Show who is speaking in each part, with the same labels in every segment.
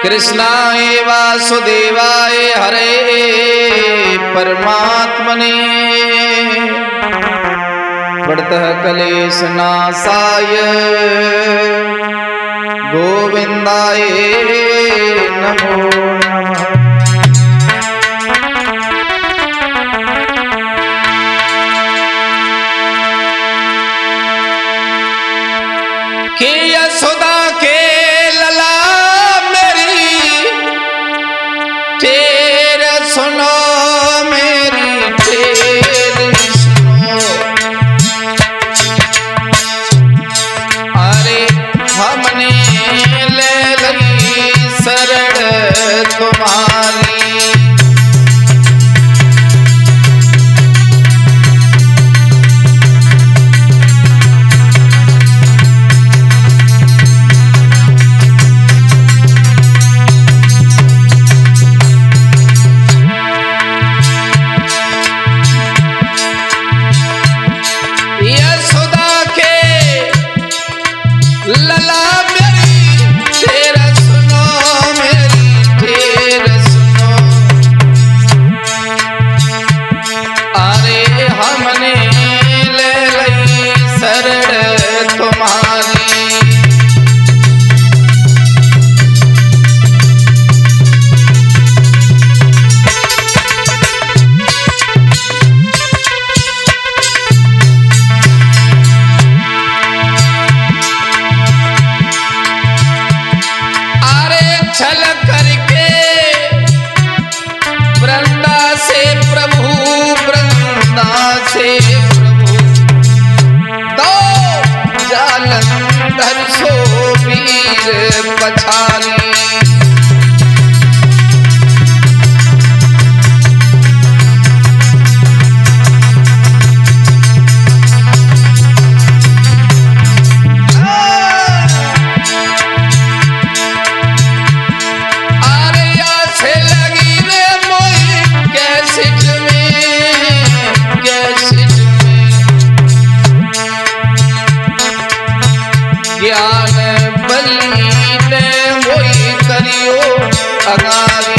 Speaker 1: कृष्णाय वासुदेवाय हरे परमात्मने प्रणतः क्लेशनाशाय गोविंदाय नमो नमः। कि यशोदा के लला मेरी टेर सुनो, मेरी टेर सुनो। अरे हमने ले लगी शरण तुम्हारी। लला मेरी टेर सुनो, मेरी टेर सुनो। अरे हमने ले लई शरण तुम्हारी। छल करके वृंदा से प्रभु, वृंदा से प्रभु, दो जालंधर सो वीर पछारी। ज्ञान बली ने मोई करियो अगारी।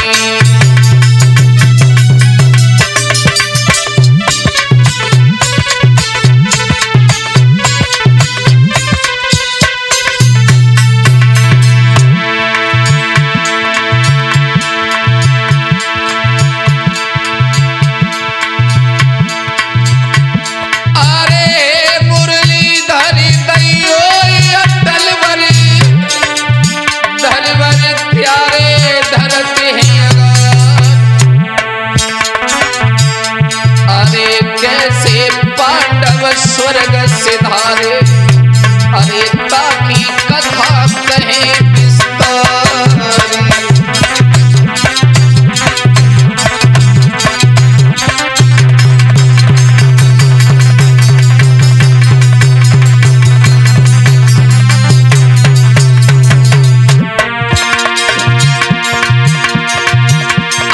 Speaker 1: स्वर्ग से धारे, अरे ताकि कथा कहे विस्तारी।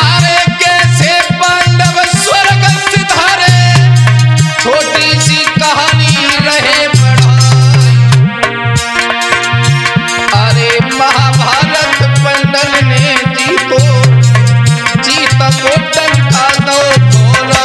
Speaker 1: अरे कैसे पांडव स्वर्ग से धारे, छोटी सी कहानी रहे बढ़ाई। अरे महाभारत पंडन ने जीतो, जीता को टंका दो बोला।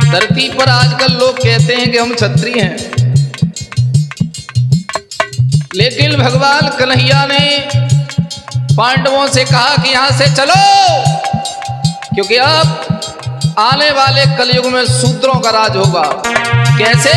Speaker 1: धरती पर आजकल लोग कहते हैं कि हम क्षत्रिय हैं, लेकिन भगवान कन्हैया ने पांडवों से कहा कि यहां से चलो, क्योंकि अब आने वाले कलयुग में शूद्रों का राज होगा। कैसे?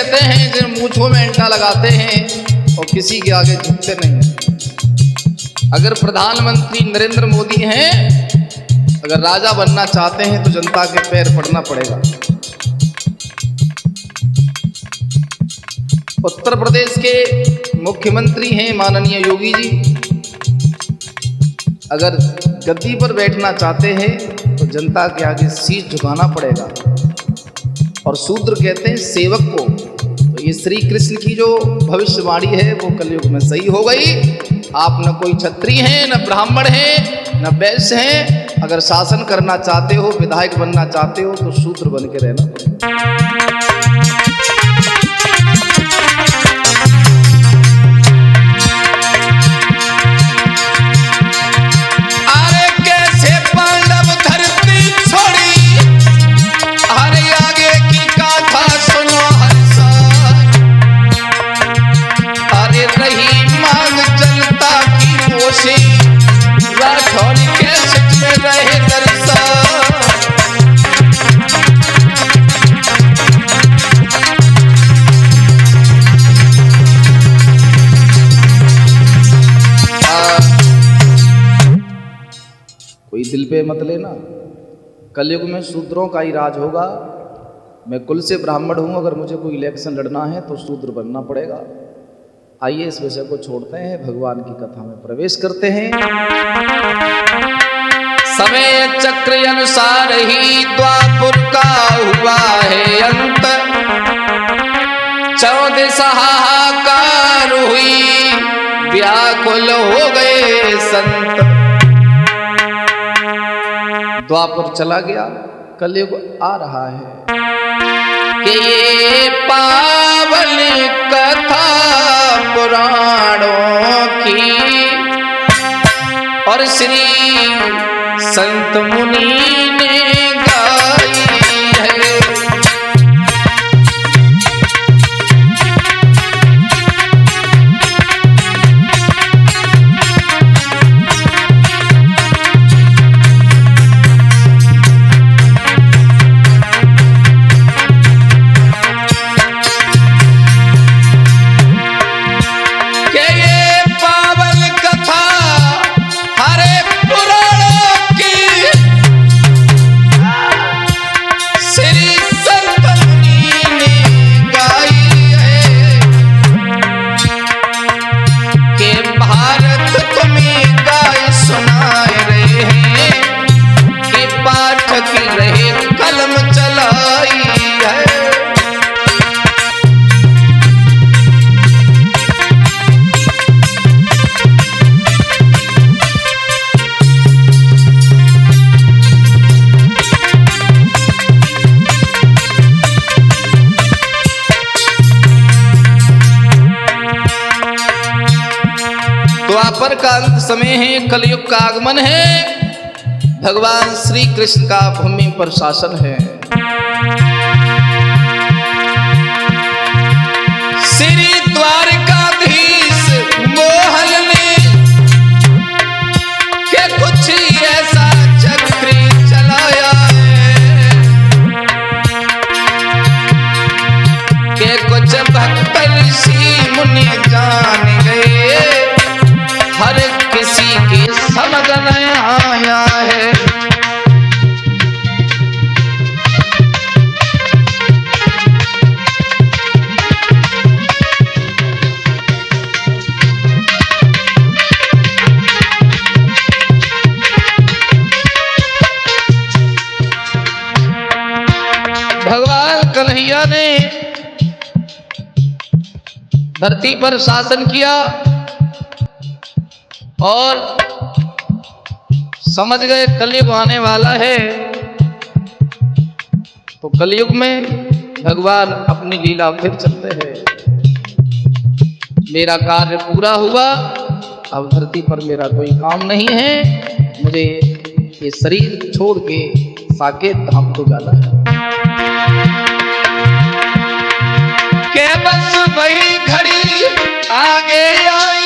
Speaker 1: कहते हैं जो मूंछों में इंटा लगाते हैं और किसी के आगे झुकते नहीं हैं। अगर प्रधानमंत्री नरेंद्र मोदी हैं, अगर राजा बनना चाहते हैं तो जनता के पैर पड़ना पड़ेगा। उत्तर प्रदेश के मुख्यमंत्री हैं माननीय योगी जी, अगर गद्दी पर बैठना चाहते हैं तो जनता के आगे शीश झुकाना पड़ेगा। और शूद्र कहते हैं सेवक को। तो ये श्री कृष्ण की जो भविष्यवाणी है वो कलयुग में सही हो गई। आप न कोई क्षत्रिय हैं, न ब्राह्मण हैं, न वैश्य हैं। अगर शासन करना चाहते हो, विधायक बनना चाहते हो तो शूद्र बन के रहना पड़ेगा। दिल पे मत लेना, कलयुग में शूद्रों का ही राज होगा। मैं कुल से ब्राह्मण हूं, अगर मुझे कोई इलेक्शन लड़ना है तो शूद्र बनना पड़ेगा। आइए इस विषय को छोड़ते हैं, भगवान की कथा में प्रवेश करते हैं। समय चक्र अनुसार ही द्वापुर का हुआ है अंत, 14 हाहाकार हुई, व्याकुल हो गए संत। द्वापर चला गया, कलयुग आ रहा है कि ये पावन कथा पुराणों की और श्री संत मुनि ने गाई है। द्वापर का अंत समय है, कलयुग का आगमन है, भगवान श्री कृष्ण का भूमि पर शासन है। श्री द्वारकाधीश मोहन ने के कुछ ऐसा चक्र चलाया है के कुछ भक्त ऋषि मुनि जान गए, हर किसी के समझ में आया है। भगवान कन्हैया ने धरती पर शासन किया और समझ गए कलयुग आने वाला है, तो कलयुग में भगवान अपनी लीला फिर चलते हैं। मेरा कार्य पूरा हुआ, अब धरती पर मेरा कोई काम नहीं है, मुझे ये शरीर छोड़ के साकेत धाम को जाना है। के बस वही घड़ी आगे आई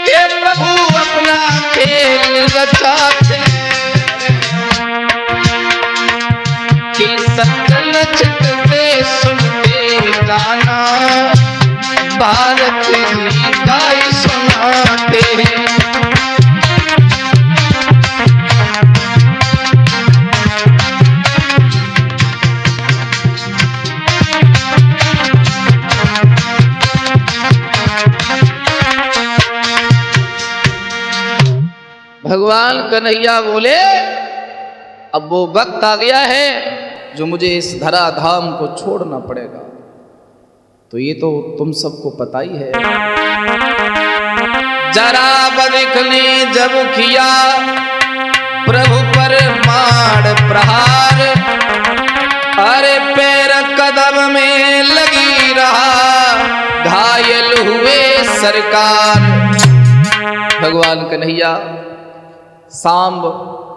Speaker 1: के प्रभु अपना खेल रचाते कि सत्य चित में सुनते जाना, भारत की गाय सुनाते हैं। भगवान कन्हैया बोले अब वो वक्त आ गया है जो मुझे इस धरा धाम को छोड़ना पड़ेगा। तो ये तो तुम सबको पता ही है। जरा बदिक ने जब किया प्रभु पर मार प्रहार, अरे पैर कदम में लगी रहा, घायल हुए सरकार। भगवान कन्हैया सांब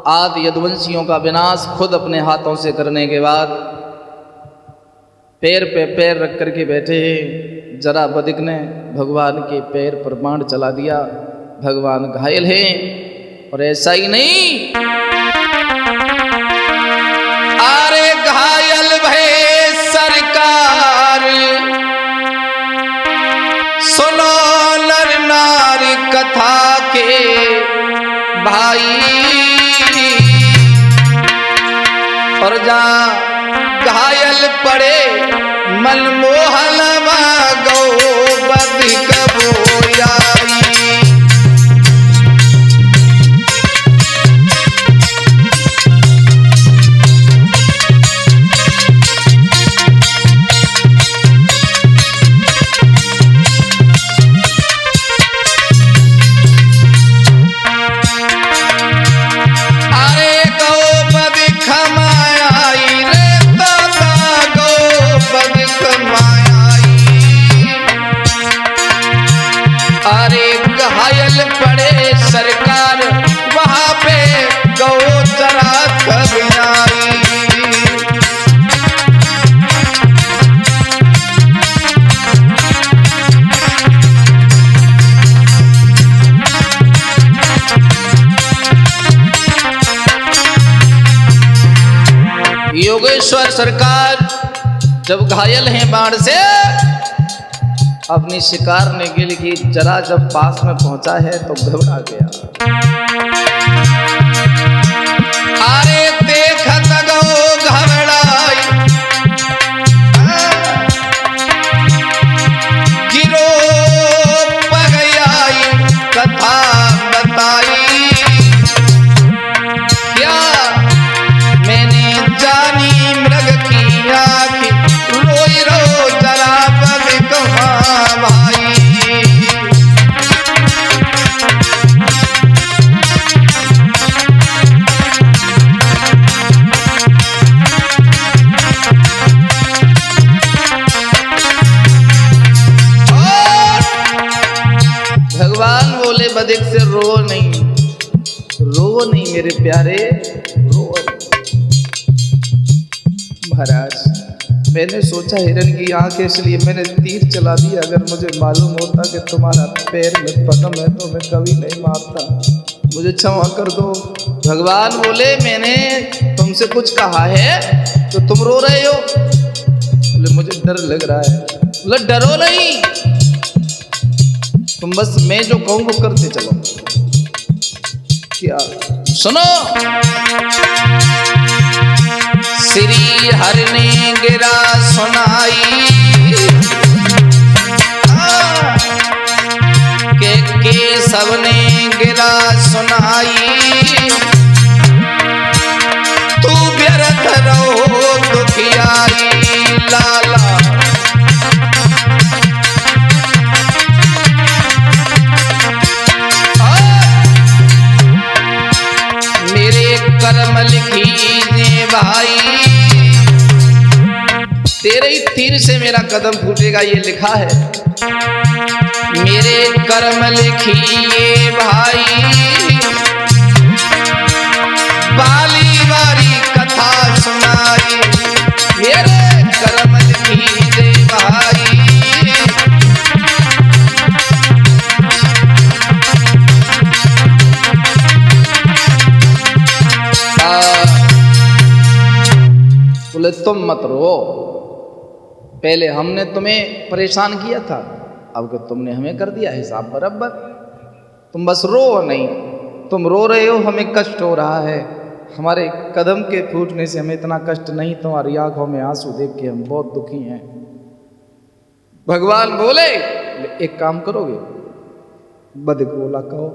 Speaker 1: आदि यदुवंशियों का विनाश खुद अपने हाथों से करने के बाद पैर पे पैर रख करके बैठे हैं। जरा बदिक ने भगवान के पैर पर बाण चला दिया, भगवान घायल हैं। और ऐसा ही नहीं, अरे घायल भय सरकार, सुनो नर नारी कथा के भाई। और जहाँ घायल पड़े मनमोहन गौ बदिक बोयाई। पड़े सरकार वहां पे गौ जरा कभी आई। योगेश्वर सरकार जब घायल हैं बाण से, अपनी शिकारने के लिए जरा जब पास में पहुंचा है तो घबरा गया। अरे देखत गो घबराई, गिरो पगयाई कथा बताई। क्या मैंने जानी मृग की आँख, रोई रो जरा बदिक भाई। भगवान बोले बदिक से रो नहीं, रो नहीं मेरे प्यारे, रो। महाराज मैंने सोचा हिरण की आंख है इसलिए मैंने तीर चला दिया। अगर मुझे मालूम होता कि तुम्हारा पैर में पदम है तो मैं कभी नहीं मारता, मुझे क्षमा कर दो। भगवान बोले मैंने तुमसे कुछ कहा है तो तुम रो रहे हो? बोले मुझे डर लग रहा है। बोले डरो नहीं, तुम बस मैं जो कहूँ वो करते चलो। क्या सुनो, श्री हरि ने गिरा सुनाई, के सबने गिरा सुनाई। तू व्यर्थ रहो दुखियाई लाला, मेरे कर्म लिखी ने भाई। तेरे ही तीर से मेरा कदम फूटेगा ये लिखा है, मेरे कर्म लिखिए भाई। बाली बारी कथा सुनाई, मेरे कर्म लिखिए भाई। बोले तुम मत रो, पहले हमने तुम्हें परेशान किया था, अब कि तुमने हमें कर दिया हिसाब बराबर। तुम बस रो नहीं, तुम रो रहे हो, हमें कष्ट हो रहा है। हमारे कदम के फूटने से हमें इतना कष्ट नहीं, तुम्हारी आंखों में आंसू देख के हम बहुत दुखी हैं। भगवान बोले एक काम करोगे, बद बोला कहो।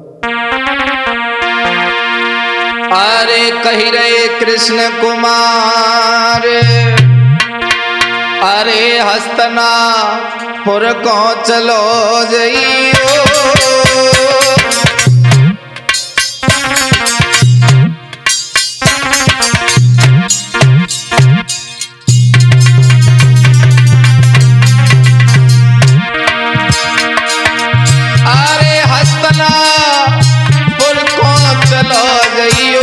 Speaker 1: अरे कही रहे कृष्ण कुमार, अरे हस्तना पुर को चलो जइयो। अरे हस्तना पुर को चलो जइयो।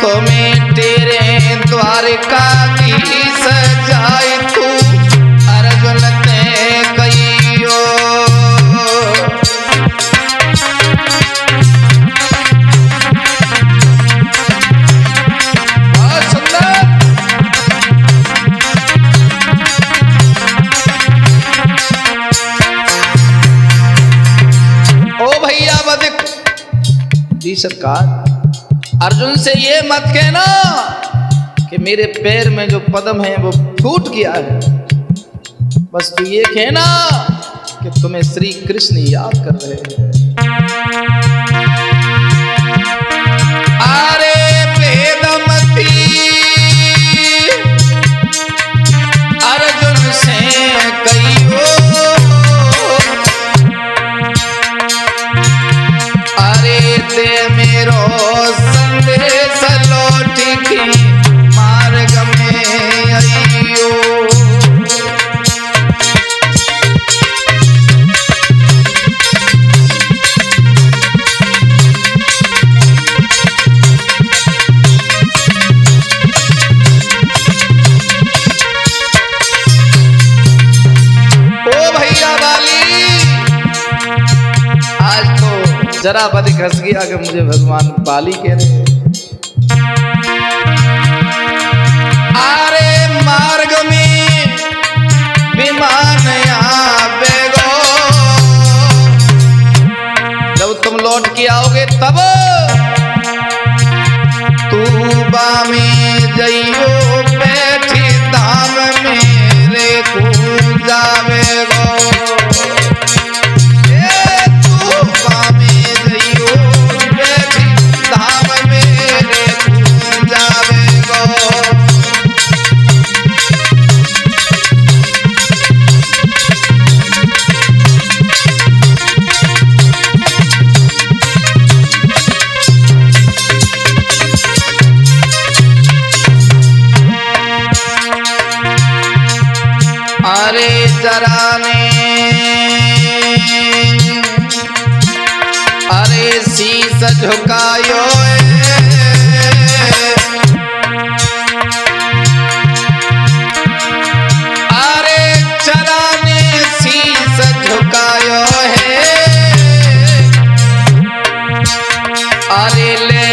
Speaker 1: तुम्हें तेरे द्वारका की सजाए तू अर्जुन ते कहियो। बहुत सुंदर। ओ भैया बदिक जी सरकार, अर्जुन से ये मत कहना कि मेरे पैर में जो पद्म है वो फूट गया है। बस तू ये कहना कि तुम्हें श्री कृष्ण याद कर रहे हैं। अरे वेदमती अर्जुन से कहियो। अरे ते मेरो संदेश लौट की मार्ग में आइयो। ओ भैया वाली, आज तो जरा बदी घस गया कि मुझे भगवान बाली कह रहे हैं। अरे मार्ग में विमान आवेगो, जब तुम लौट के आओगे तब तू बामी जइयो बैठी धाम मेरे जावेगो। तू बामी जइयो बैठी धाम मेरे जावेगो। अरे जराने, अरे शीस झुकायो। अरे चराने शीस झुकायो है। अरे ले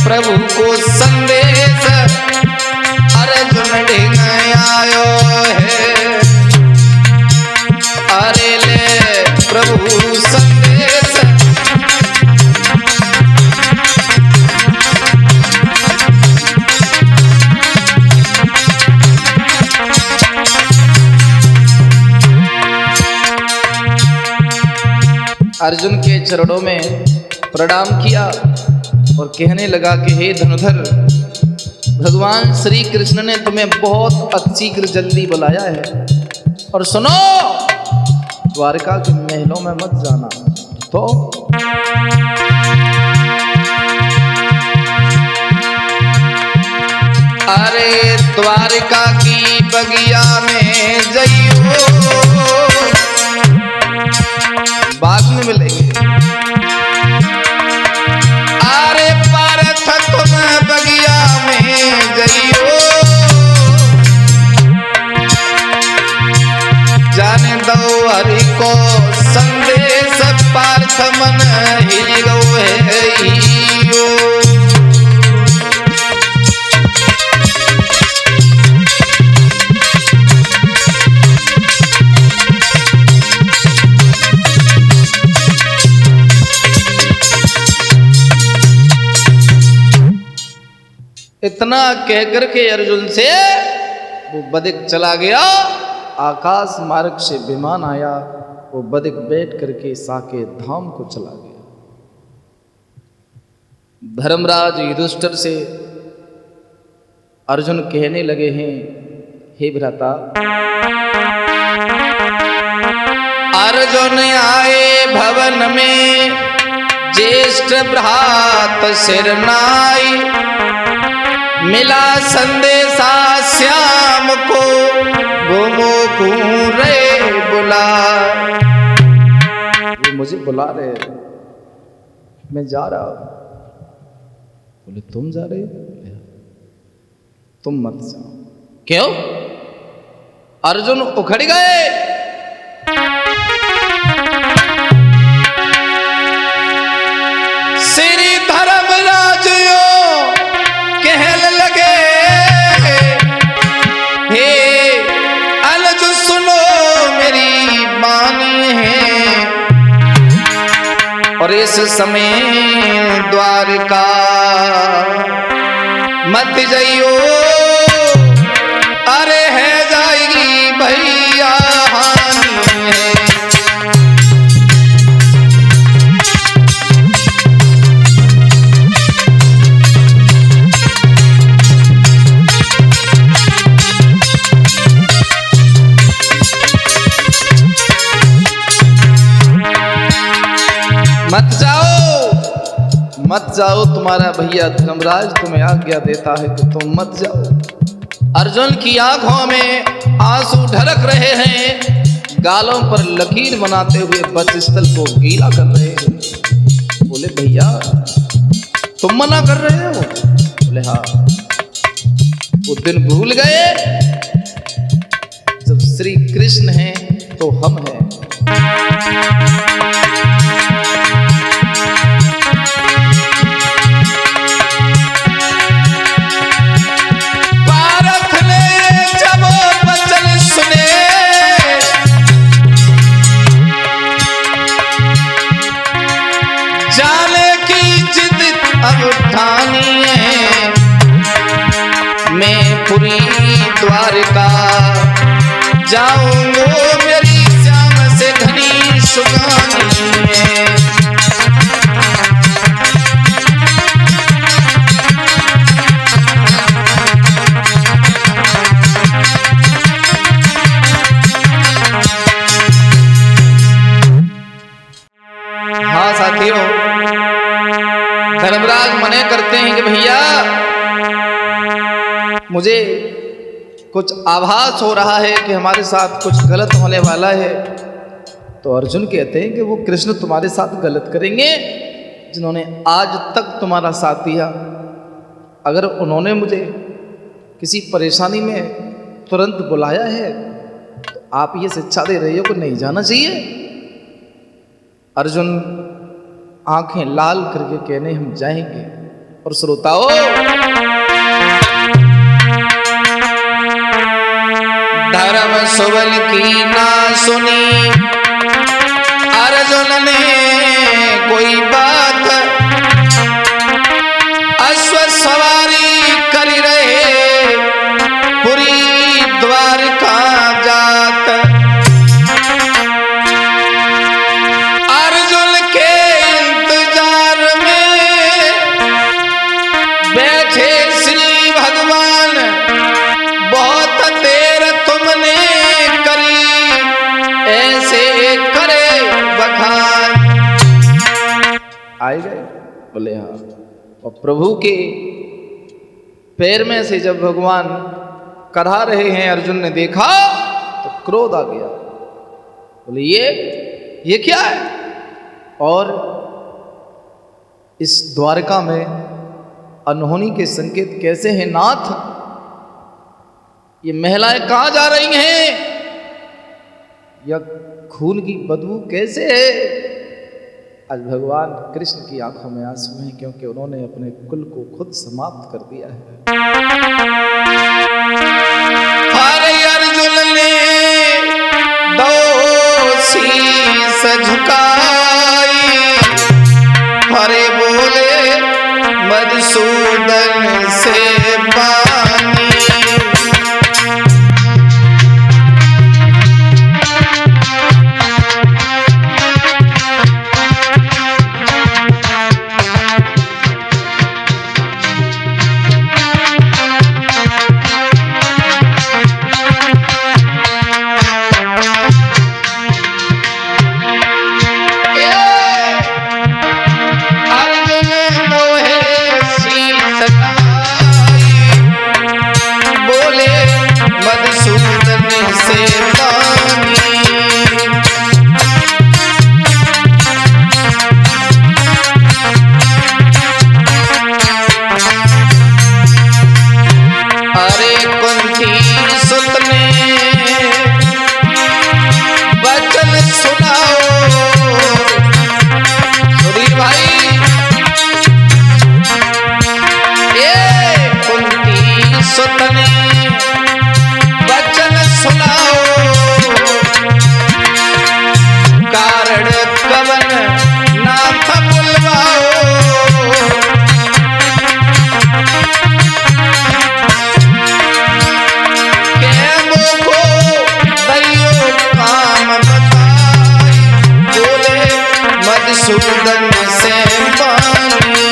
Speaker 1: प्रभु को संदेश अर्जुन ढिंग आयो है। अरे ले प्रभु संदेश। अर्जुन के चरणों में प्रणाम किया और कहने लगा कि हे धनुधर, भगवान श्री कृष्ण ने तुम्हें बहुत अतिशीघ्र जल्दी बुलाया है। और सुनो, द्वारका के महलों में मत जाना। तो अरे द्वारका की बगिया में जइयो, बाद में मिलेंगे। अरे पार्थ तुम बगिया में जइयो, जाने दो हरि को संदेश पार्थ मन ही गो है। इतना कह करके अर्जुन से वो बदिक चला गया। आकाश मार्ग से विमान आया, वो बदिक बैठ करके साकेत धाम को चला गया। धर्मराज युधिष्ठिर से अर्जुन कहने लगे हैं, हे भ्राता, अर्जुन आए भवन में ज्येष्ठ भ्रात सिरनाई, मिला संदेशा श्याम को घूमो रे बुला। वो मुझे बुला रहे, मैं जा रहा हूं। बोले तुम जा रहे हो? तुम मत जाओ। क्यों? अर्जुन उखड़ गए। श्री धर्मराज कहने लगे, हे अनुज सुनो मेरी बानी है, और इस समय द्वारका मत जाइयो, अरे है जाएगी भैया हानि है। मत जाओ, मत जाओ, तुम्हारा भैया धर्मराज तुम्हें आज्ञा देता है कि तुम मत जाओ। अर्जुन की आंखों में आंसू ढरक रहे हैं, गालों पर लकीर बनाते हुए वक्षस्थल को गीला कर रहे हैं। बोले भैया तुम मना कर रहे हो? बोले हाँ। वो दिन भूल गए जब श्री कृष्ण हैं तो हम हैं। पुरी द्वारका जाऊंगो, मेरी श्याम से घनी सुगानी है। हाँ साथियों, धर्मराज मने करते हैं कि भैया मुझे कुछ आभास हो रहा है कि हमारे साथ कुछ गलत होने वाला है। तो अर्जुन कहते हैं कि वो कृष्ण तुम्हारे साथ गलत करेंगे जिन्होंने आज तक तुम्हारा साथ दिया। अगर उन्होंने मुझे किसी परेशानी में तुरंत बुलाया है तो आप ये शिक्षा दे रहे हो कि नहीं जाना चाहिए। अर्जुन आंखें लाल करके कहने हम जाएंगे। और श्रोताओ, धर्म सुबल की ना सुनी अर्जुन ने कोई बात, अश्व सवारी कर रहे पुरी द्वारका जात। अर्जुन के इंतजार में बैठे श्री भगवान, बहुत देर तुमने करी, ऐसे करे बखान। आए गए? बोले हाँ। और प्रभु के पैर में से जब भगवान कढ़ा रहे हैं, अर्जुन ने देखा तो क्रोध आ गया। बोले ये क्या है? और इस द्वारका में अनहोनी के संकेत कैसे हैं नाथ? ये महिलाएं कहां जा रही हैं? या खून की बदबू कैसे है? आज भगवान कृष्ण की आंखों में आंसू हैं, क्योंकि उन्होंने अपने कुल को खुद समाप्त कर दिया है। हरे अर्जुन ने दो शीस झुकाई, हरे बोले मधुसूदन से मधुसूदन से पानी।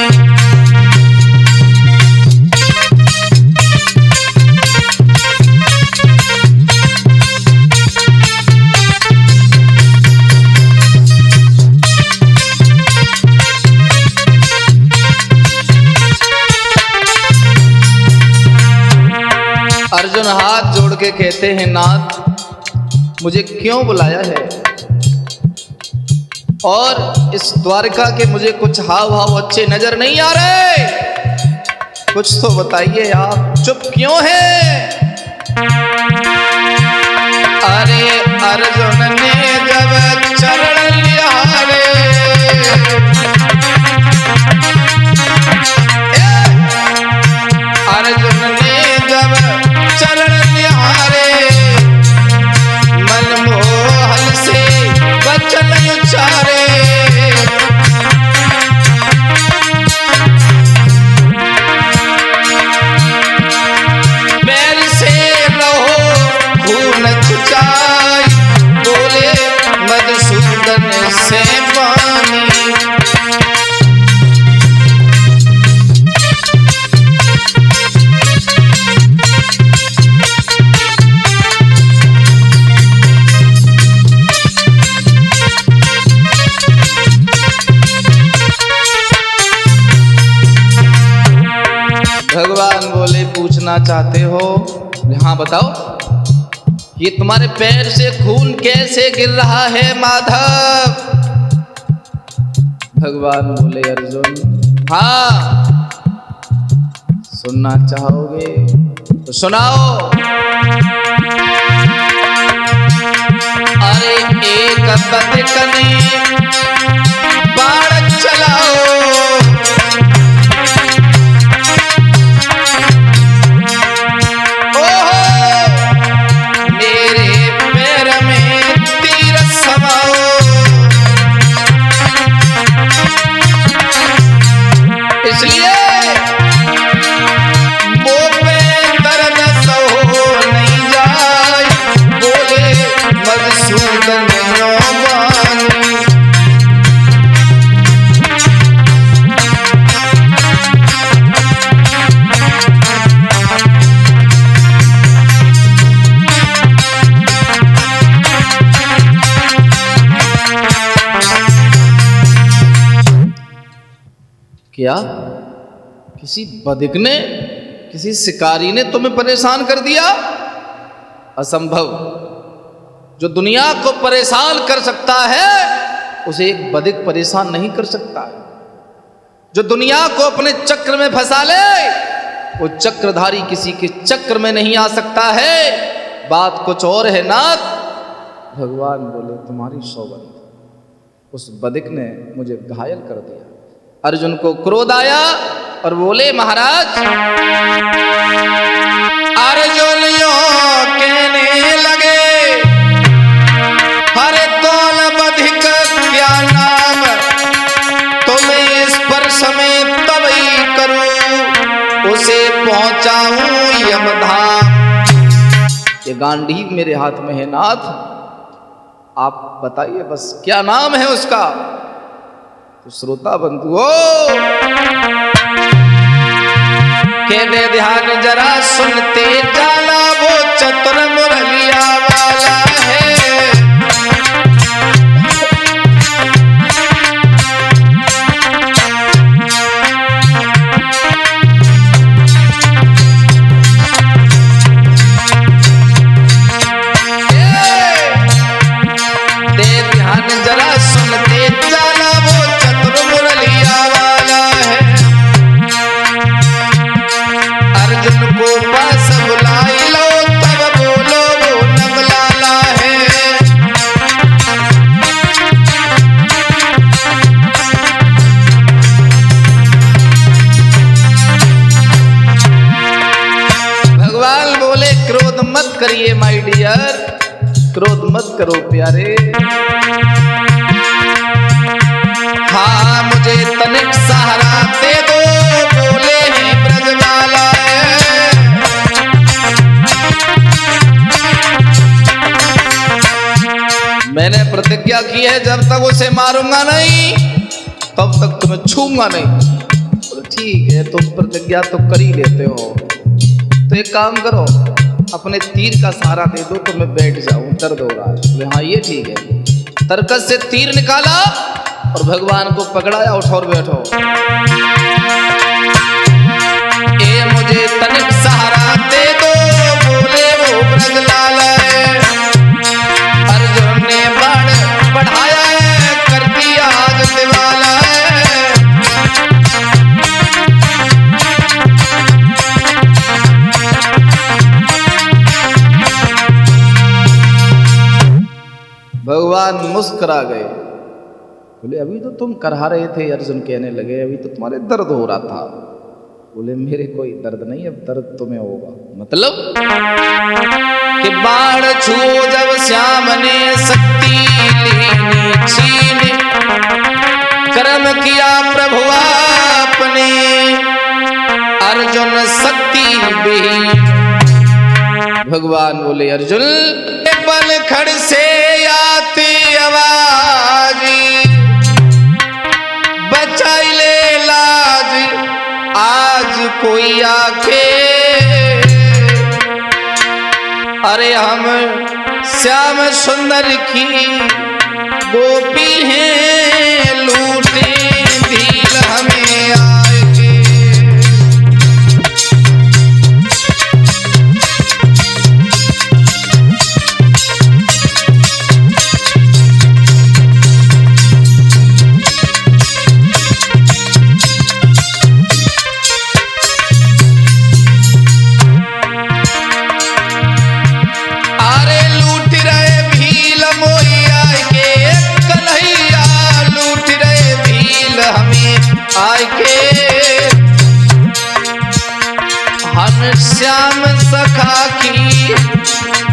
Speaker 1: अर्जुन हाथ जोड़ के कहते हैं, नाथ मुझे क्यों बुलाया है, और इस द्वारका के मुझे कुछ हाव भाव अच्छे नजर नहीं आ रहे, कुछ तो बताइए, आप चुप क्यों हैं? अरे अर्जुन ने जब चरण लिया रे, अर्जुन ने जब चरण निहारे, मनमोहन से वचन उचारे, पैर से रहो खून चुचाई, बोले मधुसूदन से पानी। भगवान बोले, पूछना चाहते हो? हाँ बताओ, ये तुम्हारे पैर से खून कैसे गिर रहा है माधव? भगवान बोले, अर्जुन हाँ, सुनना चाहोगे तो सुनाओ। अरे एक बदक ने बाण चलाओ, इसलिए दर्द सहो नहीं जाए, बोले मधुसूदन बानी। क्या किसी बधिक ने, किसी शिकारी ने तुम्हें परेशान कर दिया? असंभव। जो दुनिया को परेशान कर सकता है उसे एक बधिक परेशान नहीं कर सकता है। जो दुनिया को अपने चक्र में फंसा ले वो चक्रधारी किसी के चक्र में नहीं आ सकता है। बात कुछ और है नाथ। भगवान बोले, तुम्हारी सौगंध, उस बधिक ने मुझे घायल कर दिया। अर्जुन को क्रोध आया और बोले, महाराज अर्जुन यूं कहने लगे, हरे कौन बधिक क्या नाम, तुम्हें स्पर्श में तबई करूं, उसे पहुंचाऊं यमधाम। ये गांडीव मेरे हाथ में है नाथ, आप बताइए बस क्या नाम है उसका। तो श्रोता बंधुओं के दे ध्यान जरा सुनते जाना, वो चतुर मुरलिया वाला है। दे ध्यान जरा सुनते जाना, वो चतुर मुरलिया वाला है। अर्जुन को पास बुलाई लो, तब बोलो वो नवलाला है। भगवान बोले, क्रोध मत करिए माय डियर, क्रोध मत करो प्यारे। हाँ मुझे तनिक सहारा दे दो, बोले हैं ब्रजवाला है। मैंने प्रतिज्ञा प्रतिज्ञा की है जब तक उसे मारूंगा नहीं तब तक तुम्हें छूंगा नहीं। बोले ठीक है, तुम प्रतिज्ञा तो कर ही लेते हो, तो एक काम करो, अपने तीर का सहारा दे दो तो मैं बैठ जाऊं, दर्द हो रहा है। बोले हाँ ये ठीक है। तरकस से तीर निकाला और भगवान को पकड़ाया, उठो और बैठो। ए मुझे तनिक सहारा दे दो, बोले वो ब्रजलाल। अर्जुन ने बाण बढ़ाया है, कर दिया आग दिवाला। भगवान मुस्कुरा गए, बोले अभी तो तुम करहा रहे थे। अर्जुन कहने लगे अभी तो तुम्हारे दर्द हो रहा था। बोले मेरे कोई दर्द नहीं, अब दर्द तुम्हें होगा। मतलब कि बाण छुओ जब श्याम ने शक्ति लेनी छीन, कर्म किया प्रभु आपने अर्जुन शक्ति विहीन। भगवान बोले अर्जुन बल खड़ से आती आवाज, बचाई ले लाज आज कोई आके। अरे हम श्याम सुंदर की गोपी हैं, लूटे भील हमें आके। हम श्याम सखा की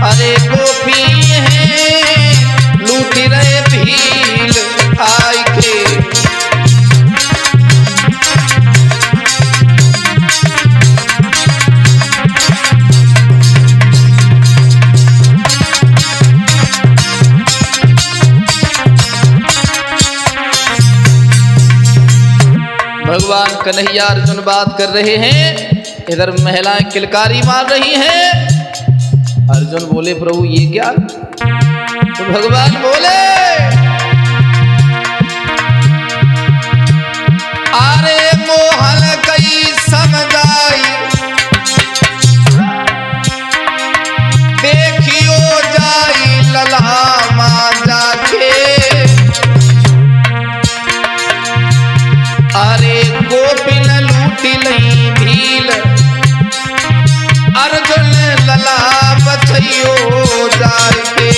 Speaker 1: अरे गोपी हैं, लूट रहे भील आय के। भगवान कन्हैया अर्जुन बात कर रहे हैं, इधर महिलाएं किलकारी मार रही हैं। अर्जुन बोले प्रभु ये क्या? तो भगवान बोले अरे मोहन कई समझाई, देखियो जाई ललामा जाके। अरे गोपिन लूटी लई भील, अर्जुन लला बचइयो जाके।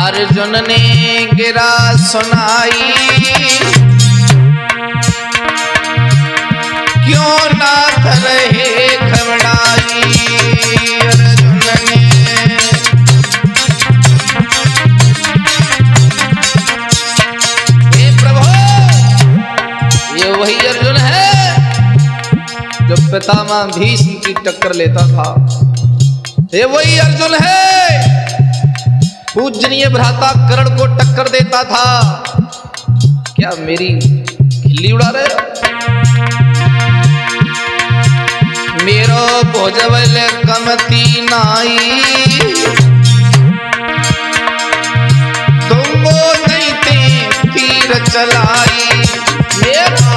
Speaker 1: अर्जुन ने गिरा सुनाई, क्यों नाथ रहे घबराई। अर्जुन ने हे प्रभु ये वही अर्जुन है जो पितामह भीष्म की टक्कर लेता था। ये वही अर्जुन है पूजनीय भ्राता कर्ण को टक्कर देता था। क्या मेरी खिल्ली उड़ा रहे? मेरो भोजबल कमती नाई, तुमको नहीं ते तीर चलाई। मेरा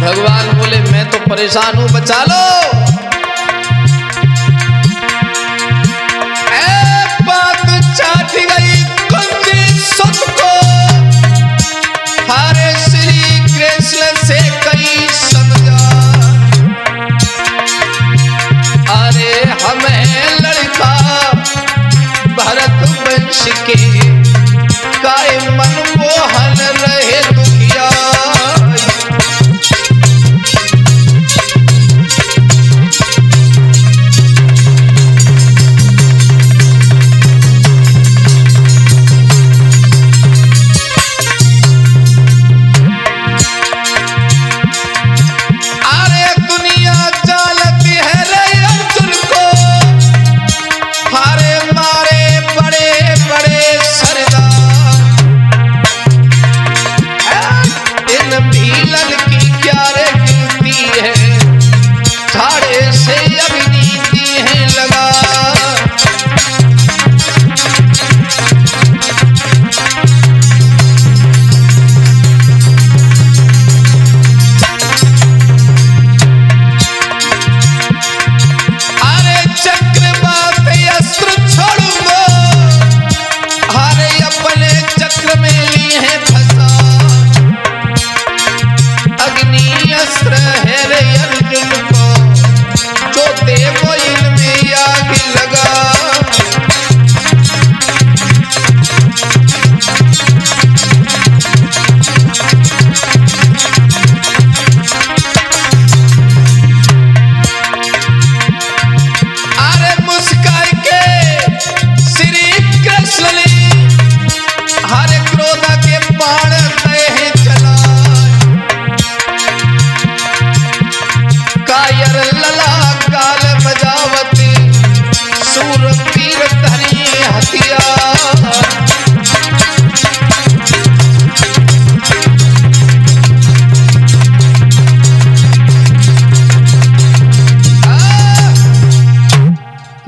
Speaker 1: भगवान बोले मैं तो परेशान हूं, बचा लो। बात चाट गई कुंती सुत को, हरे श्री कृष्ण से कई समझा। अरे हमें लड़का भरत वंश के, काय मन मोहन रहे दुखिया।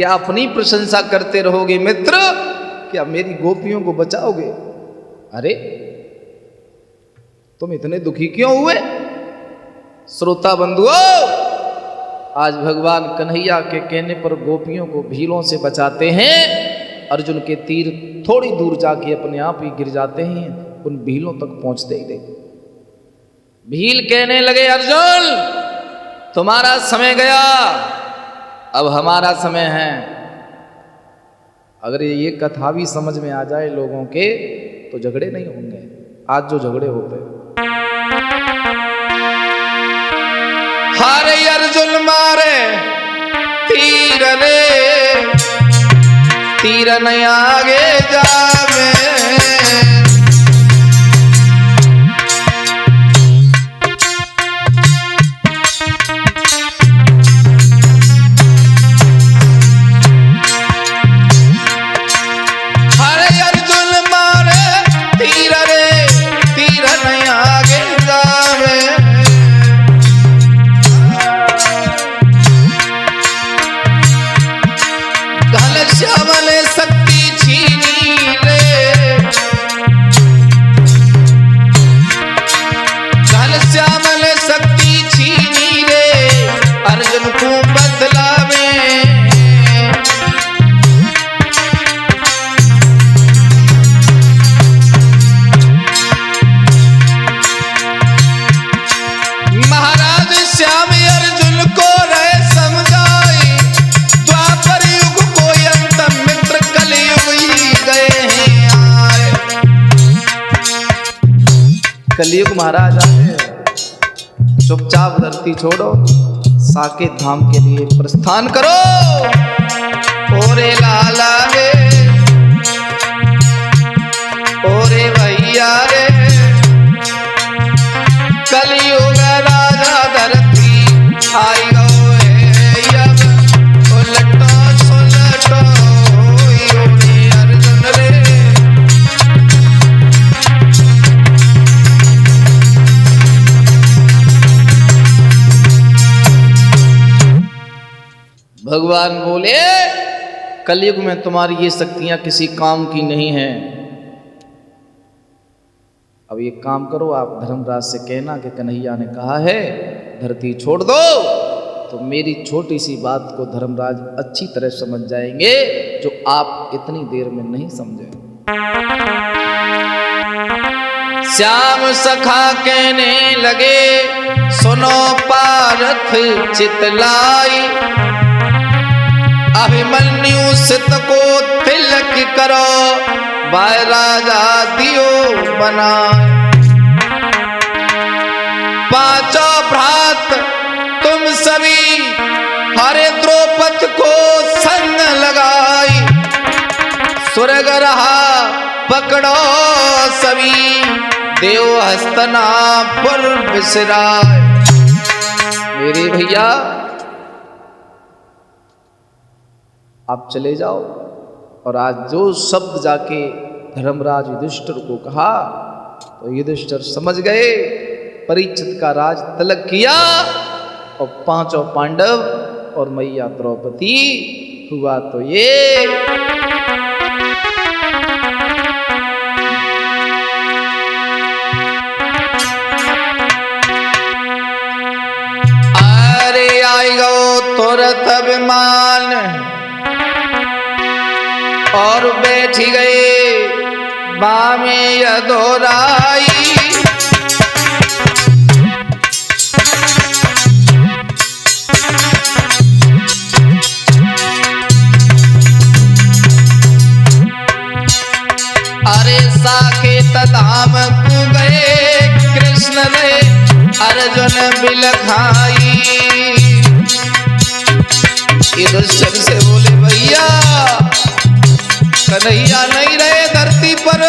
Speaker 1: क्या अपनी प्रशंसा करते रहोगे मित्र? क्या मेरी गोपियों को बचाओगे? अरे तुम इतने दुखी क्यों हुए? श्रोता बंधुओं, आज भगवान कन्हैया के कहने पर गोपियों को भीलों से बचाते हैं। अर्जुन के तीर थोड़ी दूर जाके अपने आप ही गिर जाते हैं, उन भीलों तक पहुंचते ही नहीं। भील कहने लगे, अर्जुन तुम्हारा समय गया, अब हमारा समय है। अगर ये कथा भी समझ में आ जाए लोगों के तो झगड़े नहीं होंगे आज जो झगड़े होते। हारे अर्जुन मारे तीर रे, तीर नहीं आगे जावे। कलयुग महाराज आए, चुपचाप धरती छोड़ो, साकेत धाम के लिए प्रस्थान करो। ओरे लाला रे, ओरे भैया रे, कलयुग राजा धरती आई गो है अब, उलटो सुलटो ओरे अर्जुन रे। भगवान बोले, कलयुग में तुम्हारी ये शक्तियां किसी काम की नहीं है। अब ये काम करो, आप धर्मराज से कहना कि कन्हैया ने कहा है धरती छोड़ दो, तो मेरी छोटी सी बात को धर्मराज अच्छी तरह समझ जाएंगे, जो आप इतनी देर में नहीं समझे। श्याम सखा कहने लगे, सुनो पारथ चितलाई, अभिमन्यु सित को तिलक करो, बाय राजा दियो बनाए। पांचों भ्रात तुम सभी हरे द्रौपद को संग लगाई, स्वर्ग रहा पकड़ो सभी, देव हस्तनापुर बिसराए। मेरे भैया आप चले जाओ, और आज जो शब्द जाके धर्मराज युधिष्ठिर को कहा तो युधिष्ठिर समझ गए, परीक्षित का राज तिलक किया और पांचों पांडव और मैया द्रौपदी हुआ तो ये। अरे आई गो तुरंत अभिमान और बैठी गए बामे यदोराई। अरे साकेत धाम को गए कृष्ण ने अर्जुन बिलखाई। युधिष्ठिर से बोले, भैया कन्हैया नहीं रहे धरती पर।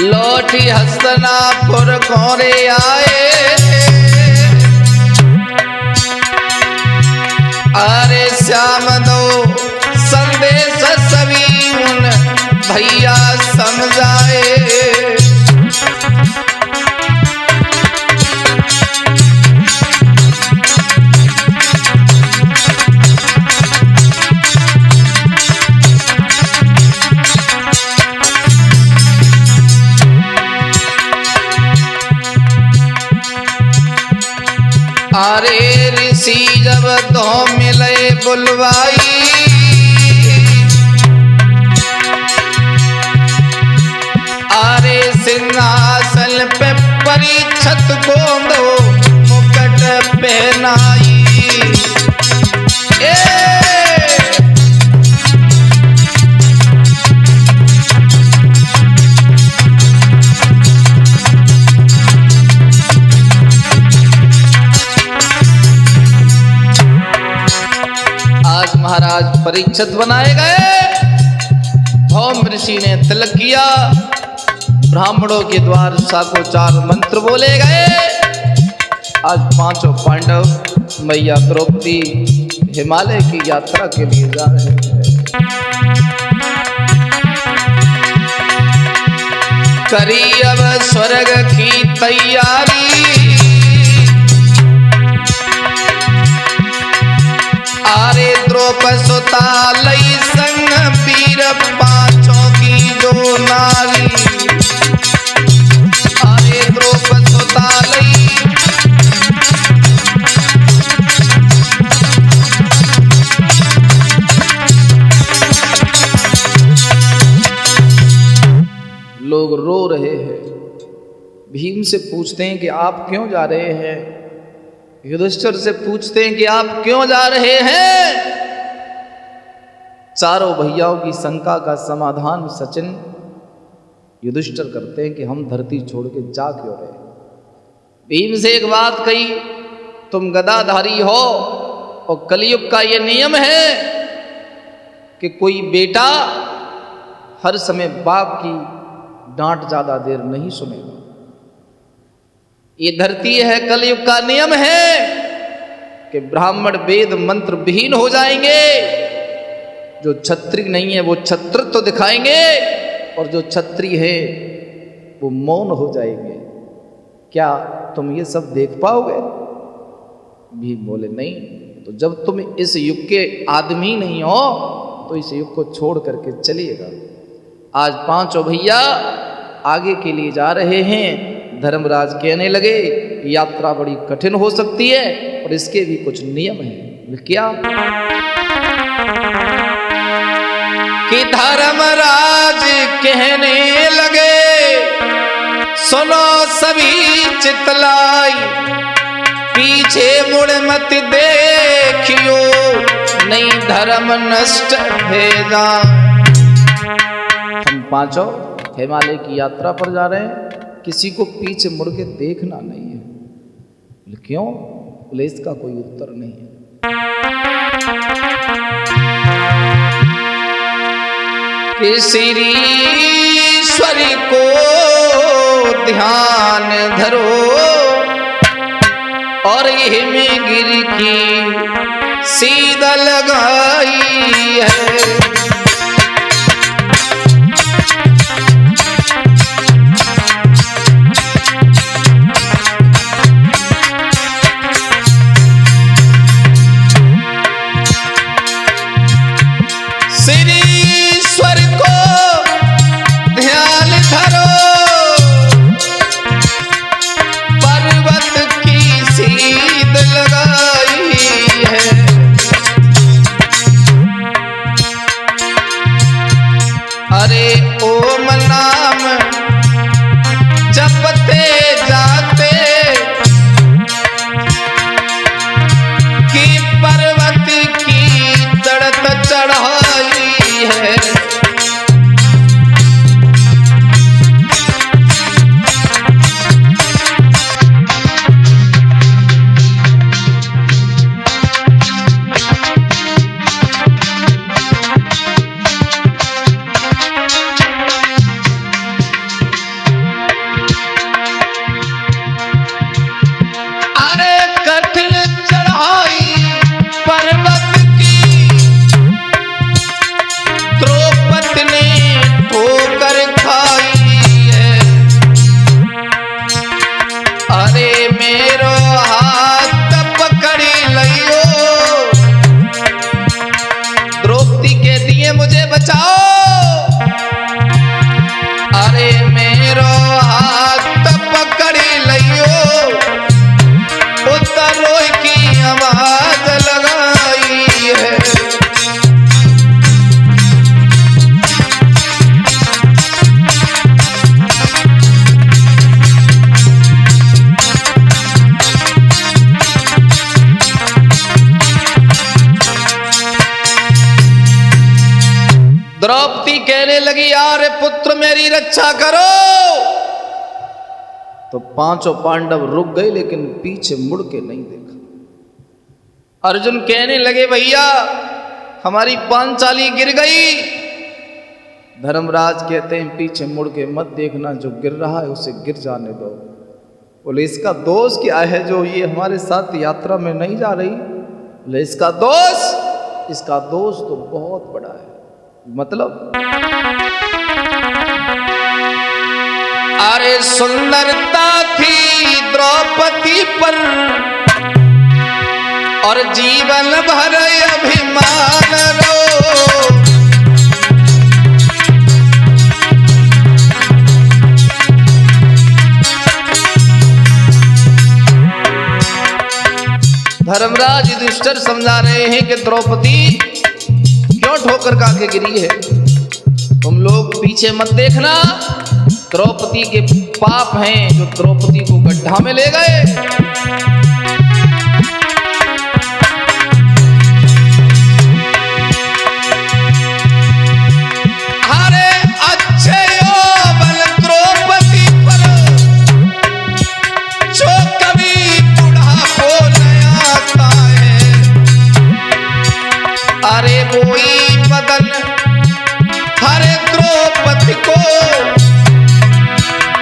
Speaker 1: लौटी हस्तनापुर कोरे आए, अरे श्याम दो संदेश सभी उन भैया समझाए। अरे ऋषि जब दो मिले बुलवाई, अरे सिंहासन पे परीक्षित को दो मुकुट पहनाई। महाराज परीक्षित बनाए गए। धौम ऋषि ने तिलक किया, ब्राह्मणों के द्वार शाकोचार मंत्र बोले गए। आज पांचों पांडव मैया द्रौपदी हिमालय की यात्रा के लिए जा रहे हैं। करी अब स्वर्ग की तैयारी, अरे द्रौपदी सुता लई संग वीर पांचों की जो नारी। अरे द्रौपदी सुता लई लोग रो रहे हैं। भीम से पूछते हैं कि आप क्यों जा रहे हैं। युधिष्ठिर से पूछते हैं कि आप क्यों जा रहे हैं। चारों भैयाओं की शंका का समाधान सचिन युधिष्ठिर करते हैं कि हम धरती छोड़ के जा क्यों रहे। भीम से एक बात कही, तुम गदाधारी हो और कलयुग का ये नियम है कि कोई बेटा हर समय बाप की डांट ज्यादा देर नहीं सुनेगा। ये धरती है, कलयुग का नियम है कि ब्राह्मण वेद मंत्र विहीन हो जाएंगे। जो क्षत्रिय नहीं है वो छत्रत्व तो दिखाएंगे और जो क्षत्रिय है वो मौन हो जाएंगे। क्या तुम ये सब देख पाओगे? भीम बोले नहीं। तो जब तुम इस युग के आदमी नहीं हो तो इस युग को छोड़ करके चलिएगा। आज पांचों भैया आगे के लिए जा रहे हैं। धर्मराज कहने लगे यात्रा बड़ी कठिन हो सकती है और इसके भी कुछ नियम हैं। क्या? कि धर्मराज कहने लगे सुनो सभी चितलाई, पीछे मुड़ मत देखियो नहीं धर्म नष्ट है जा। हम पांचों हिमालय की यात्रा पर जा रहे हैं, किसी को पीछे मुड़ के देखना नहीं है। बोले क्यों? बोले इसका कोई उत्तर नहीं है। कि श्री ईश्वरी को ध्यान धरो और हिमगिरी की सीधा लगाई है। बचाओ। अरे मेरो हाथ पकड़ी लियो, उतरो की आवाज लगाई है। द्रौपदी कहने लगी, यार पुत्र मेरी रक्षा करो। तो पांचों पांडव रुक गए, लेकिन पीछे मुड़ के नहीं देखा। अर्जुन कहने लगे, भैया हमारी पांचाली गिर गई। धर्मराज कहते हैं, पीछे मुड़ के मत देखना, जो गिर रहा है उसे गिर जाने दो। बोले, इसका दोष क्या है जो ये हमारे साथ यात्रा में नहीं जा रही? बोले, इसका दोष तो बहुत बड़ा है। मतलब, अरे सुंदरता थी द्रौपदी पर और जीवन भर अभिमान रो। धर्मराज युधिष्ठिर समझा रहे हैं कि द्रौपदी क्यों ठोकर खा के गिरी है। तुम लोग पीछे मत देखना, द्रौपदी के पाप हैं जो द्रौपदी को गड्ढा में ले गए। अरे अच्छे यौवन द्रौपदी पर जो कभी बुढ़ापो नहीं आता है। अरे कोई बदन हरे द्रौपदी को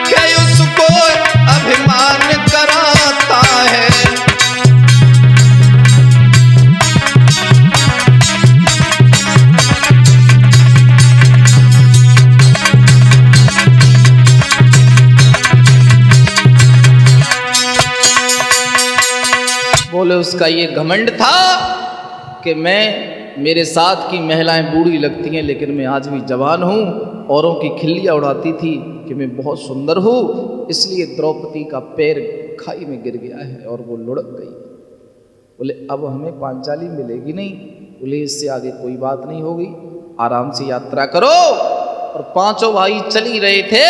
Speaker 1: क्या उसको अभिमान कराता है। बोले, उसका ये घमंड था कि मेरे साथ की महिलाएं बूढ़ी लगती हैं, लेकिन मैं आज भी जवान हूँ। औरों की खिल्लियाँ उड़ाती थी कि मैं बहुत सुंदर हूँ, इसलिए द्रौपदी का पैर खाई में गिर गया है और वो लुढ़क गई। बोले, अब हमें पांचाली मिलेगी नहीं। बोले, इससे आगे कोई बात नहीं होगी, आराम से यात्रा करो। और पांचों भाई चल ही रहे थे,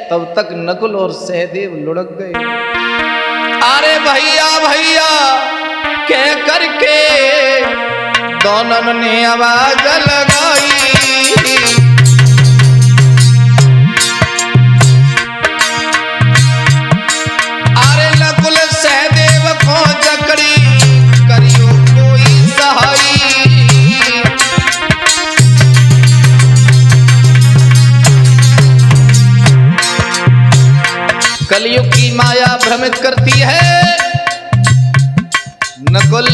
Speaker 1: तब तक नकुल और सहदेव लुढ़क गए। अरे भैया भैया कह करके दोनों ने आवाज लगाई। अरे नकुल सहदेव को जकड़ी करियो कोई सहाई। कलयुग की माया भ्रमित करती है। नकुल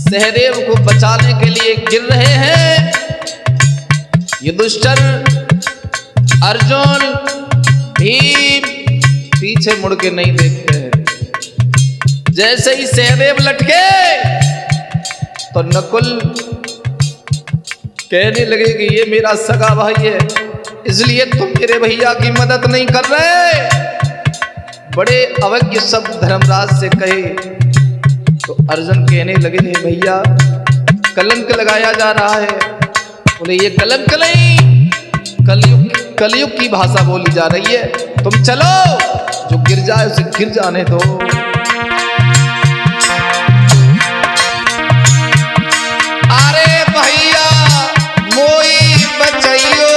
Speaker 1: सहदेव को बचाने के लिए गिर रहे हैं। युधिष्ठिर, अर्जुन, भीम पीछे मुड़ के नहीं देखते हैं। जैसे ही सहदेव लटके तो नकुल कहने लगे कि ये मेरा सगा भाई है, इसलिए तुम मेरे भैया की मदद नहीं कर रहे। बड़े अवज्ञ शब्द धर्मराज से कहे तो अर्जुन कहने लगे, भैया कलंक लगाया जा रहा है। बोले, ये कलंक नहीं, कलयुग की भाषा बोली जा रही है। तुम चलो, जो गिर जाए उसे गिर जाने दो। अरे भैया मोई बचाइयो,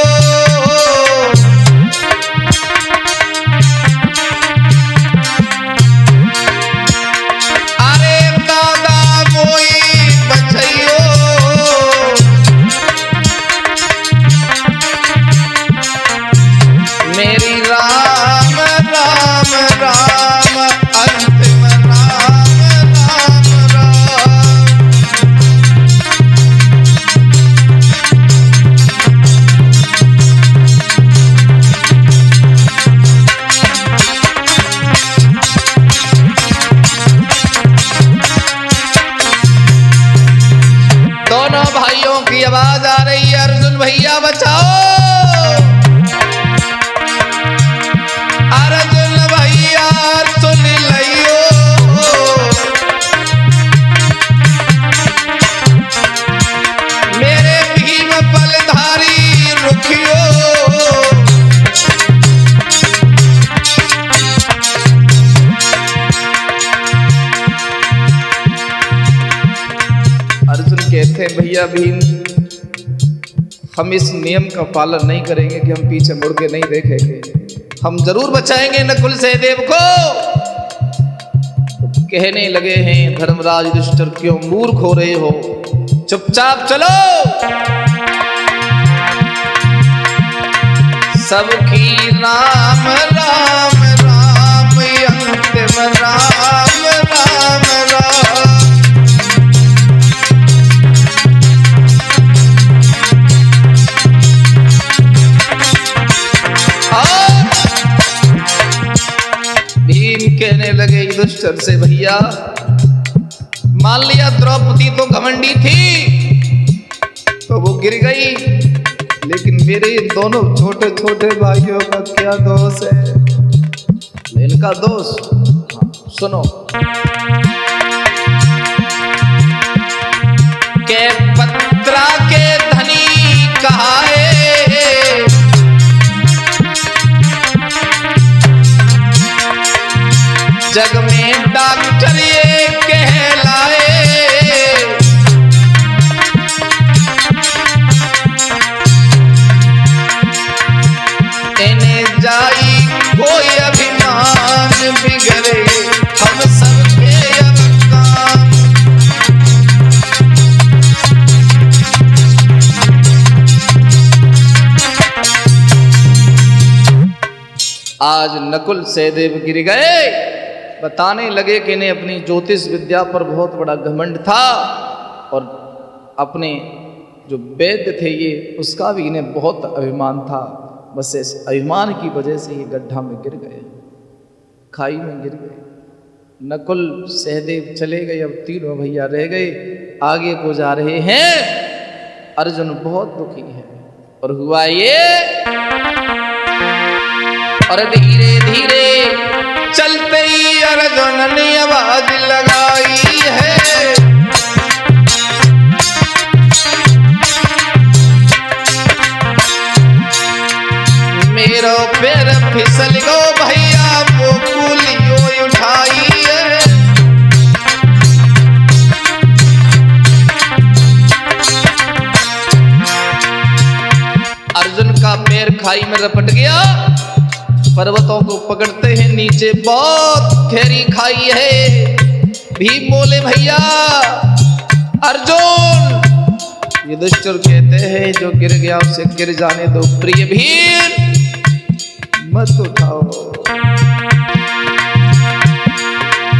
Speaker 1: अरे दादा मोई बचाइयो। मेरी राम राम राम कहते हैं भैया भीम, हम इस नियम का पालन नहीं करेंगे कि हम पीछे मुड़ के नहीं देखेंगे, हम जरूर बचाएंगे नकुल सहदेव को। तो कहने लगे हैं धर्मराज युधिष्ठिर, क्यों मूर्ख हो रहे हो, चुपचाप चलो, सबकी राम राम राम अंतिम राम राम राम। भीम कहने लगे युधिष्ठिर से, भैया मान लिया द्रौपदी तो घमंडी थी तो वो गिर गई, लेकिन मेरे दोनों छोटे छोटे भाइयों का क्या दोष है? इनका दोष सुनो। के पत्रा के धनी कहाए, जग में डॉक्टर ये कहलाए, इन्हें जाई कोई अभिमान बिगड़े, हम सबके अब काम। आज नकुल सहदेव गिर गए, बताने लगे कि इन्हें अपनी ज्योतिष विद्या पर बहुत बड़ा घमंड था, और अपने जो वैद्य थे ये उसका भी इन्हें बहुत अभिमान था। बस इस अभिमान की वजह से ये गड्ढा में गिर गए, खाई में गिर गए। नकुल सहदेव चले गए, अब तीनों भैया रह गए, आगे को जा रहे हैं। अर्जुन बहुत दुखी है, और हुआ ये, और धीरे धीरे चलते ही अर्जुन ने आवाज लगाई है, मेरो पैर फिसल गो भैया, वो कूलियो उठाई है। अर्जुन का पैर खाई में रपट गया, पर्वतों को पकड़ते हैं, नीचे बहुत गहरी खाई है। भीम बोले भैया अर्जुन, युधिष्ठिर कहते हैं जो गिर गया उसे गिर जाने दो, प्रिय भीम मत उठाओ।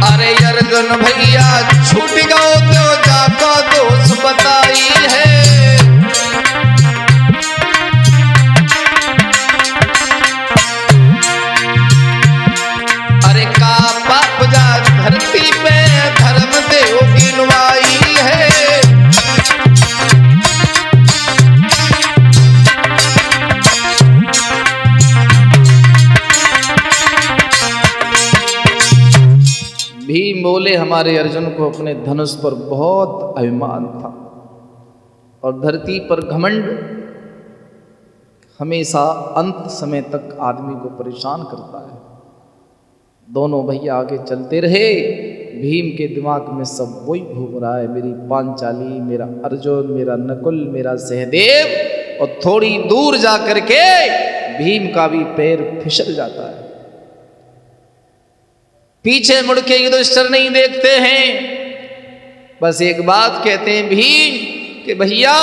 Speaker 1: अरे अर्जुन भैया छूट गओ तो जाका दोष बताई है, धरती पे धर्म देव गिनवाई है। भीम बोले हमारे अर्जुन को अपने धनुष पर बहुत अभिमान था, और धरती पर घमंड हमेशा अंत समय तक आदमी को परेशान करता है। दोनों भैया आगे चलते रहे, भीम के दिमाग में सब वही घूम रहा है, मेरी पांचाली, मेरा अर्जुन, मेरा नकुल, मेरा सहदेव। और थोड़ी दूर जा करके भीम का भी पैर फिसल जाता है। पीछे मुड़ के युधिष्ठिर नहीं देखते हैं, बस एक बात कहते हैं भीम कि भैया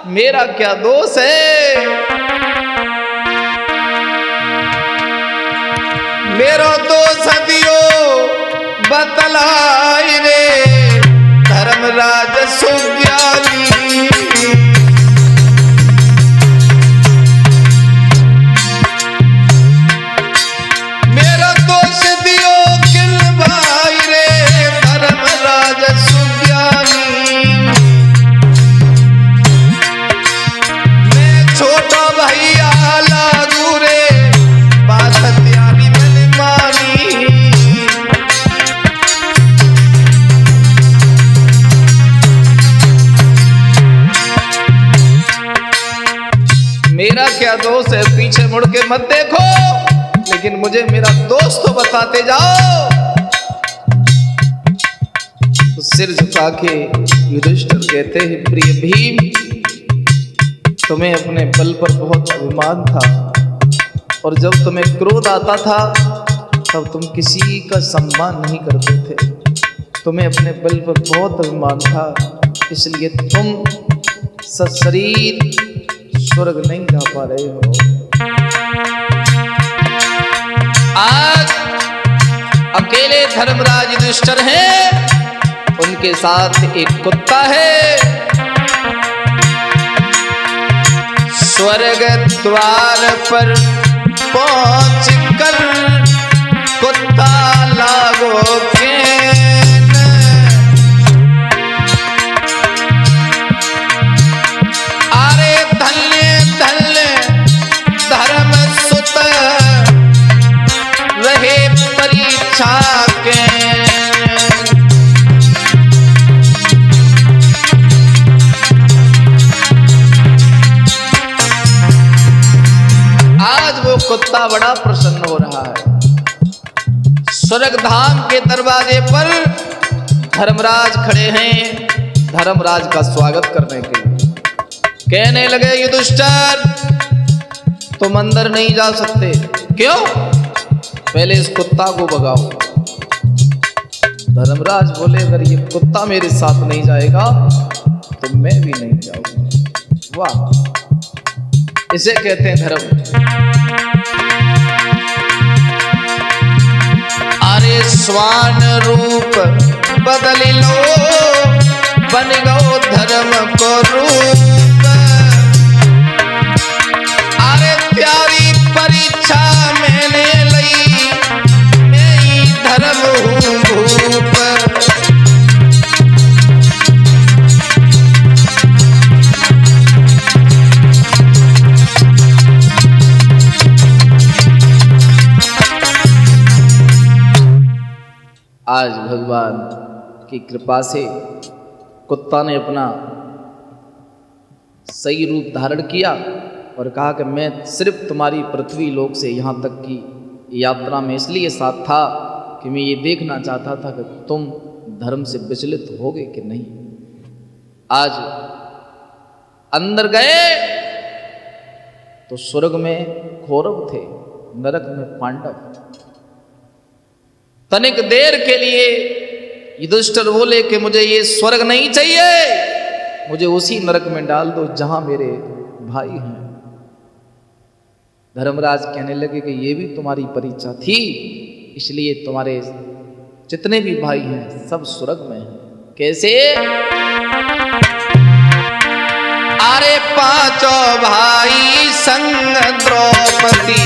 Speaker 1: मेरा क्या दोष है, मेरो दोष दियो बतलाई रे, धर्मराज सुज्ञानी। मेरो दोष दियो किल भाई रे, धर्मराज सुज्ञानी। मैं छोटा भैया लागू रे, बात त्यारी मैंने मानी। मेरा क्या दोष है, पीछे मुड़ के मत देखो, लेकिन मुझे मेरा दोष तो बताते जाओ। तो सिर झुका के युधिष्ठिर कहते हैं प्रिय भीम, तुम्हें अपने बल पर बहुत अभिमान था और जब तुम्हें क्रोध आता था तब तुम किसी का सम्मान नहीं करते थे। तुम्हें अपने बल पर बहुत अभिमान था, इसलिए तुम सशरीर स्वर्ग नहीं जा पा रहे हो। आज अकेले धर्मराज युधिष्ठिर हैं, उनके साथ एक कुत्ता है। स्वर्ग द्वार पर पहुंच कर कुत्ता लागो केन, अरे धन्य धन्य धर्म सुत रहे परीक्षा के। आज वो कुत्ता बड़ा प्रसन्न हो रहा है। स्वर्ग धाम के दरवाजे पर धर्मराज खड़े हैं धर्मराज का स्वागत करने के लिए। कहने लगे युधिष्ठिर तुम अंदर नहीं जा सकते। क्यों? पहले इस कुत्ता को भगाओ। धर्मराज बोले अगर ये कुत्ता मेरे साथ नहीं जाएगा तो मैं भी नहीं जाऊंगा। वाह, इसे कहते हैं धर्म। अरे स्वान रूप बदल लो, बन गो धर्म को रूप। अरे प्यारी परीक्षा मैंने लई, मैं ही धर्म हूँ भूप। आज भगवान की कृपा से कुत्ता ने अपना सही रूप धारण किया और कहा कि मैं सिर्फ तुम्हारी पृथ्वी लोक से यहाँ तक की यात्रा में इसलिए साथ था कि मैं ये देखना चाहता था कि तुम धर्म से विचलित होगे कि नहीं। आज अंदर गए तो स्वर्ग में कौरव थे, नरक में पांडव। तनिक देर के लिए युधिष्ठिर बोले कि मुझे ये स्वर्ग नहीं चाहिए, मुझे उसी नरक में डाल दो जहां मेरे भाई हैं। धर्मराज कहने लगे कि ये भी तुम्हारी परीक्षा थी, इसलिए तुम्हारे जितने भी भाई हैं सब स्वर्ग में हैं। कैसे? अरे पांचों भाई संग द्रौपदी